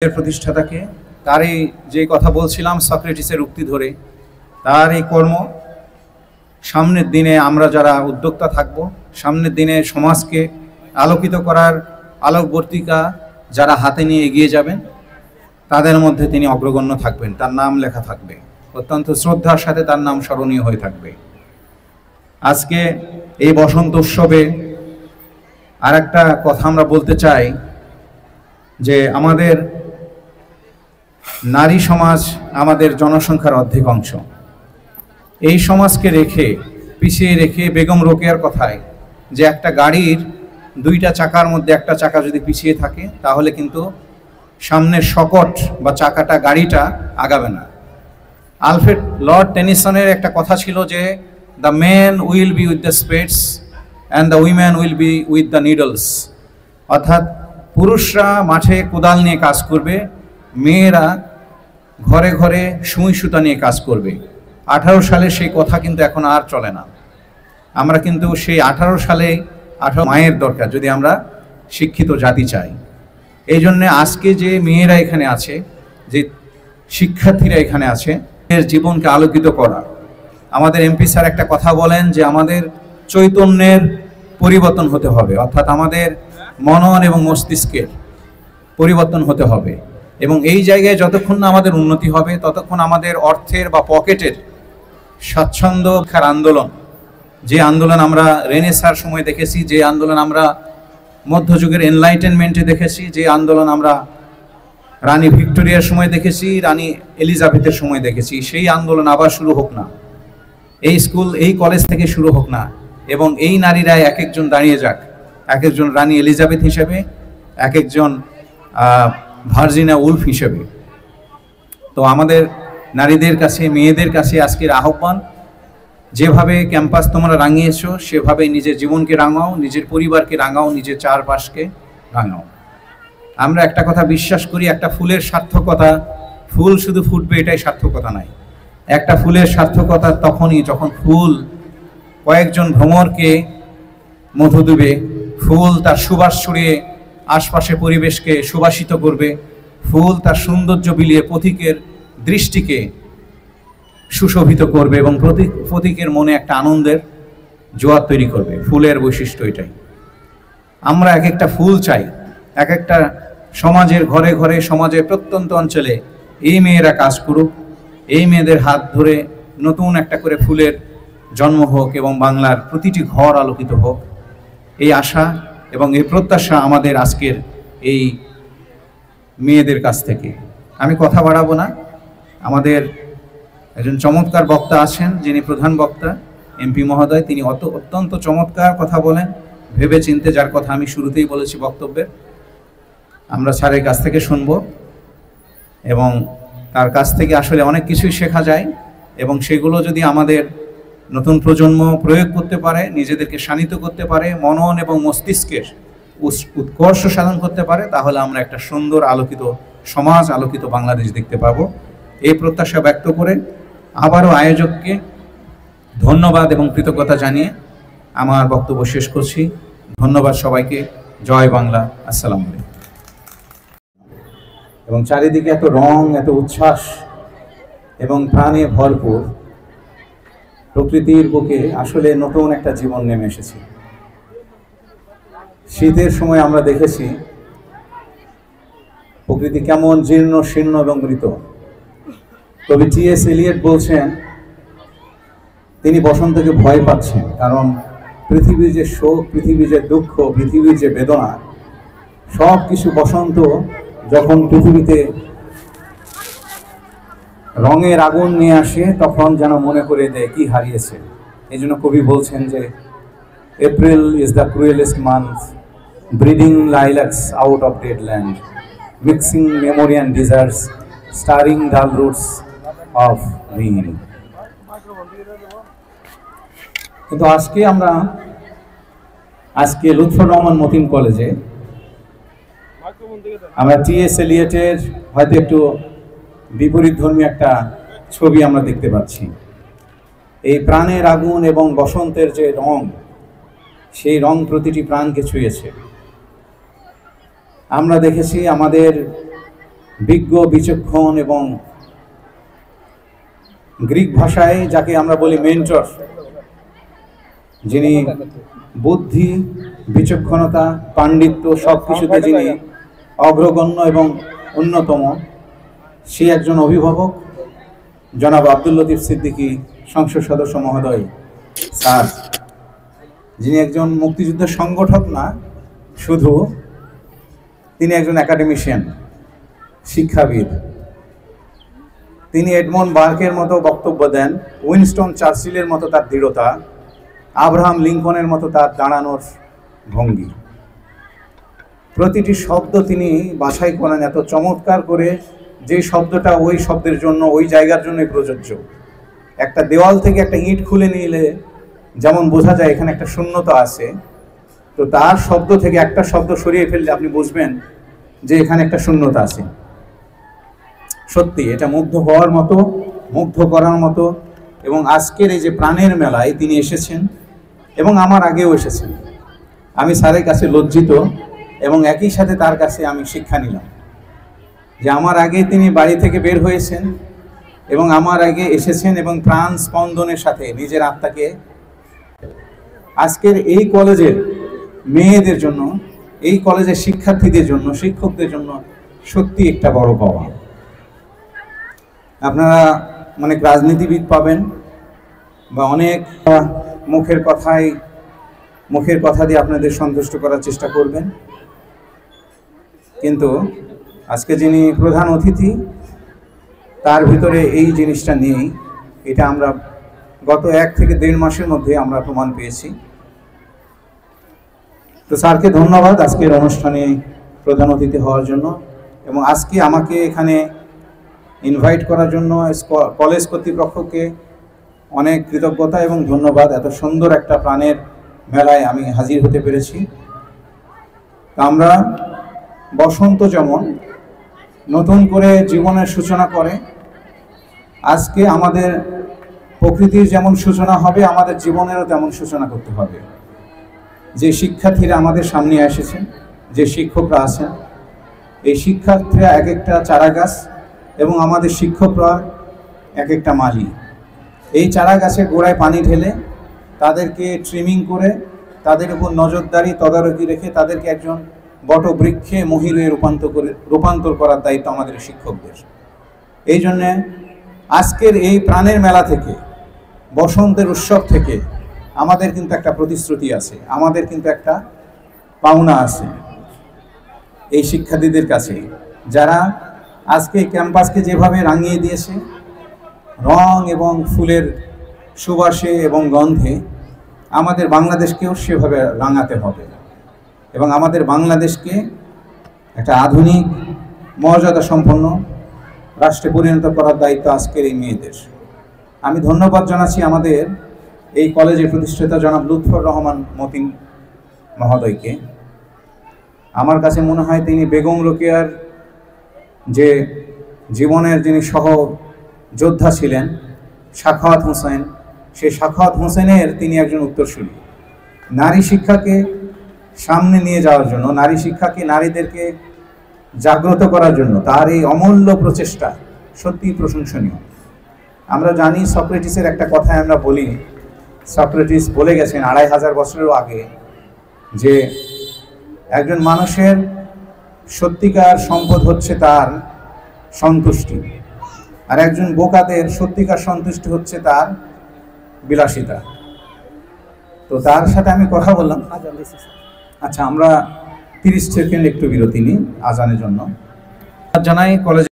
এর প্রতিষ্ঠাতাকে তার এই যে কথা বলছিলাম সক্রেটিসের উক্তি ধরে তার এই কর্ম সামনের দিনে আমরা যারা উদ্যোক্তা থাকব, সামনের দিনে সমাজকে আলোকিত করার আলোকবর্তিকা যারা হাতে নিয়ে এগিয়ে যাবেন তাদের মধ্যে তিনি অগ্রগণ্য থাকবেন, তার নাম লেখা থাকবে, অত্যন্ত শ্রদ্ধার সাথে তার নাম স্মরণীয় হয়ে থাকবে। আজকে এই বসন্ত উৎসবে আর একটা কথা আমরা বলতে চাই যে আমাদের নারী সমাজ আমাদের জনসংখ্যার অর্ধেক অংশ। এই সমাজকে পিছিয়ে রেখে বেগম রোকেয়ার কথায় যে একটা গাড়ির দুইটা চাকার মধ্যে একটা চাকা যদি পিছিয়ে থাকে তাহলে কিন্তু সামনের শকট বা চাকাটা গাড়িটা আগাবে না। আলফ্রেড লর্ড টেনিসনের একটা কথা ছিল যে the men will be with the spades and the women will be with the needles. অর্থাৎ পুরুষরা মাঠে কোদাল নিয়ে কাজ করবে, মেয়েরা ঘরে ঘরে সুই সুতা নিয়ে কাজ করবে। 18 সালে সেই কথা কিন্তু এখন আর চলে না। আমরা কিন্তু সেই 18 সালে মায়ের দরকার যদি আমরা শিক্ষিত জাতি চাই। এই জন্যে আজকে যে মেয়েরা এখানে আছে, যে শিক্ষার্থীরা এখানে আছে, এর জীবনকে আলোকিত করা। আমাদের এমপি স্যার একটা কথা বলেন যে আমাদের চৈতন্যের পরিবর্তন হতে হবে, অর্থাৎ আমাদের মনন এবং মস্তিষ্কের পরিবর্তন হতে হবে। এবং এই জায়গায় যতক্ষণ না আমাদের উন্নতি হবে ততক্ষণ আমাদের অর্থের বা পকেটের স্বাচ্ছন্দ্য শিক্ষার আন্দোলন, যে আন্দোলন আমরা রেনেসার সময় দেখেছি, যে আন্দোলন আমরা মধ্যযুগের এনলাইটেনমেন্টে দেখেছি, যে আন্দোলন আমরা রানী ভিক্টোরিয়ার সময় দেখেছি, রানী এলিজাবেথের সময় দেখেছি, সেই আন্দোলন আবার শুরু হোক না। এই স্কুল এই কলেজ থেকে শুরু হোক না এবং এই নারীরা এক একজন দাঁড়িয়ে যাক, এক একজন রানী এলিজাবেথ হিসেবে, এক একজন ভার্জিনা উলফ হিসেবে। তো আমাদের নারীদের কাছে, মেয়েদের কাছে আজকের আহ্বান, যেভাবে ক্যাম্পাস তোমরা রাঙিয়েছো সেভাবে নিজের জীবনকে রাঙাও, নিজের পরিবারকে রাঙাও, নিজের চারপাশকে রাঙাও। আমরা একটা কথা বিশ্বাস করি, একটা ফুলের সার্থকতা, ফুল শুধু ফুটবে এটাই সার্থকতা নাই। একটা ফুলের সার্থকতা তখনই যখন ফুল কয়েকজন ভ্রমরকে মধু দেবে, ফুল তার সুবাস ছড়িয়ে আশপাশে পরিবেশকে সুবাসিত করবে, ফুল তার সৌন্দর্য বিলিয়ে পথিকের দৃষ্টিকে সুশোভিত করবে এবং পথিকের মনে একটা আনন্দের জোয়ার তৈরি করবে। ফুলের বৈশিষ্ট্য এটাই। আমরা এক একটা ফুল চাই, এক একটা সমাজের ঘরে ঘরে, সমাজের প্রত্যন্ত অঞ্চলে এই মেয়েরা কাজ করুক, এই মেয়েদের হাত ধরে নতুন একটা করে ফুলের জন্ম হোক এবং বাংলার প্রতিটি ঘর আলোকিত হোক। এই আশা এবং এই প্রত্যাশা আমাদের আজকের এই মেয়েদের কাছ থেকে। আমি কথা বাড়াবো না। আমাদের একজন চমৎকার বক্তা আছেন, যিনি প্রধান বক্তা এমপি মহোদয়। তিনি অত্যন্ত চমৎকার কথা বলেন, ভেবে চিনতে, যার কথা আমি শুরুতেই বলেছি বক্তব্যের। আমরা স্যারের কাছ থেকে শুনবো এবং তার কাছ থেকে আসলে অনেক কিছুই শেখা যায় এবং সেগুলো যদি আমাদের নতুন প্রজন্ম প্রয়োগ করতে পারে, নিজেদেরকে শানিত করতে পারে, মনন এবং মস্তিষ্কের উৎকর্ষ সাধন করতে পারে, তাহলে আমরা একটা সুন্দর আলোকিত সমাজ, আলোকিত বাংলাদেশ দেখতে পাবো। এই প্রত্যাশা ব্যক্ত করে আবারও আয়োজককে ধন্যবাদ এবং কৃতজ্ঞতা জানিয়ে আমার বক্তব্য শেষ করছি। ধন্যবাদ সবাইকে। জয় বাংলা। আসসালামু আলাইকুম। এবং চারিদিকে এত রং, এত উচ্ছ্বাস এবং প্রাণে ভরপুর প্রকৃতির বুকে আসলে নতুন একটা জীবন নেমে এসেছে। শীতের সময় আমরা দেখেছি প্রকৃতি কেমন জীর্ণ শীর্ণ এবং মৃত। কবি টি.এস. এলিয়ট বলছেন তিনি বসন্তকে ভয় পাচ্ছেন, কারণ পৃথিবীর যে শোক, পৃথিবীর যে দুঃখ, পৃথিবীর যে বেদনা, সব কিছু বসন্ত যখন পৃথিবীতে রঙের আগুন নিয়ে আসে তখন যেন মনে করে দেয় কি হারিয়েছে। এই জন্য কবি বলছেন যে April is the cruellest month, breeding lilacs out of dead land, mixing memory and deserts, stirring dull roots of rain. কিন্তু আজকে লুৎফর রহমান মতিন কলেজে আমরা টি.এস. এলিয়টের হয়তো একটু বিপরীত ধর্মী একটা ছবি আমরা দেখতে পাচ্ছি। এই প্রাণের আগুন এবং বসন্তের যে রং, সেই রং প্রতিটি প্রাণকে ছুঁয়েছে। আমরা দেখেছি আমাদের বিজ্ঞ বিচক্ষণ এবং গ্রিক ভাষায় যাকে আমরা বলি মেন্টর, যিনি বুদ্ধি, বিচক্ষণতা, পাণ্ডিত্য সব কিছুতে যিনি অগ্রগণ্য এবং অন্যতম, সে একজন অভিভাবক জনাব আব্দুল লতিফ সিদ্দিকী সংসদ সদস্য মহোদয় স্যার, যিনি একজন মুক্তিযুদ্ধের সংগঠক না, শুধু তিনি একজন একাডেমিশিয়ান, শিক্ষাবিদ। তিনি এডমন্ড বার্কের মতো বক্তব্য দেন, উইনস্টন চার্চিলের মতো তার দৃঢ়তা, আব্রাহাম লিঙ্কনের মতো তার দাঁড়ানোর ভঙ্গি। প্রতিটি শব্দ তিনি বাছাই করেন এত চমৎকার করে, যে শব্দটা ওই শব্দের জন্য, ওই জায়গার জন্যই প্রযোজ্য। একটা দেওয়াল থেকে একটা ইঁট খুলে নিলে যেমন বোঝা যায় এখানে একটা শূন্যতা আছে, তো তার শব্দ থেকে একটা শব্দ সরিয়ে ফেললে আপনি বুঝবেন যে এখানে একটা শূন্যতা আছে। সত্যি এটা মুগ্ধ হওয়ার মতো, মুগ্ধ করার মতো। এবং আজকের এই যে প্রাণের মেলায় তিনি এসেছেন এবং আমার আগেও এসেছেন, আমি স্যারের কাছে লজ্জিত এবং একই সাথে তার কাছে আমি শিক্ষা নিলাম যে আমার আগে তিনি বাড়ি থেকে বের হয়েছেন এবং আমার আগে এসেছেন এবং প্রাণ স্পন্দনের সাথে নিজের আত্মাকে আজকের এই কলেজের মেয়েদের জন্য, এই কলেজের শিক্ষার্থীদের জন্য, শিক্ষকদের জন্য সত্যি একটা বড় পাওয়া। আপনারা অনেক রাজনীতিবিদ পাবেন বা অনেক মুখের কথা দিয়ে আপনাদের সন্তুষ্ট করার চেষ্টা করবেন, কিন্তু আজকে যিনি প্রধান অতিথি তার ভিতরে এই জিনিসটা নেই। এটা আমরা গত 1 থেকে 1.5 মাসের মধ্যে আমরা প্রমাণ পেয়েছি। তো স্যারকে ধন্যবাদ আজকের অনুষ্ঠানে প্রধান অতিথি হওয়ার জন্য এবং আজকে আমাকে এখানে ইনভাইট করার জন্য কলেজ কর্তৃপক্ষকে অনেক কৃতজ্ঞতা এবং ধন্যবাদ। এত সুন্দর একটা প্রাণের মেলায় আমি হাজির হতে পেরেছি। আমরা বসন্ত যেমন নতুন করে জীবনের সূচনা করে, আজকে আমাদের প্রকৃতির যেমন সূচনা হবে, আমাদের জীবনেরও তেমন সূচনা করতে হবে। যে শিক্ষার্থীরা আমাদের সামনে এসেছেন, যে শিক্ষকরা আছেন, এই শিক্ষার্থীরা এক একটা চারা গাছ এবং আমাদের শিক্ষকরা এক একটা মালি। এই চারা গাছের গোড়ায় পানি ঢেলে তাদেরকে ট্রিমিং করে, তাদের উপর নজরদারি তদারকি রেখে তাদেরকে একজন বটবৃক্ষে মহিলে রূপান্তর করার দায়িত্ব আমাদের শিক্ষকদের। এই জন্যে আজকের এই প্রাণের মেলা থেকে, বসন্তের উৎসব থেকে আমাদের কিন্তু একটা প্রতিশ্রুতি আছে, আমাদের কিন্তু একটা পাওনা আছে এই শিক্ষার্থীদের কাছে, যারা আজকে ক্যাম্পাসকে যেভাবে রাঙিয়ে দিয়েছে রং এবং ফুলের সুবাসে এবং গন্ধে, আমাদের বাংলাদেশকেও সেভাবে রাঙাতে হবে এবং আমাদের বাংলাদেশকে একটা আধুনিক মর্যাদা সম্পন্ন রাষ্ট্রে পরিণত করার দায়িত্ব আজকের এই মেয়েদের। আমি ধন্যবাদ জানাচ্ছি আমাদের এই কলেজের প্রতিষ্ঠাতা জনাব লুৎফর রহমান মতিন মহোদয়কে। আমার কাছে মনে হয় তিনি বেগম রোকেয়ার যে জীবনের যিনি সহ যোদ্ধা ছিলেন সাখাওয়াত হোসেন, সেই সাখাওয়াত হোসেনের তিনি একজন উত্তরসূরি। নারী শিক্ষাকে সামনে নিয়ে যাওয়ার জন্য, নারী শিক্ষাকে, নারীদেরকে জাগ্রত করার জন্য তার এই অমূল্য প্রচেষ্টা সত্যিই প্রশংসনীয়। আমরা জানি সক্রেটিসের একটা কথায় আমরা বলি, সক্রেটিস বলে গেছেন 2500 বছরেরও আগে, যে একজন মানুষের সত্যিকার সম্পদ হচ্ছে তার সন্তুষ্টি, আর একজন বোকাদের সত্যিকার সন্তুষ্টি হচ্ছে তার বিলাসিতা। তো তার সাথে আমি কথা বললাম। আচ্ছা, আমরা 30 সেকেন্ড একটু বিরতি নিই আজানের জন্য। জানাই কলেজ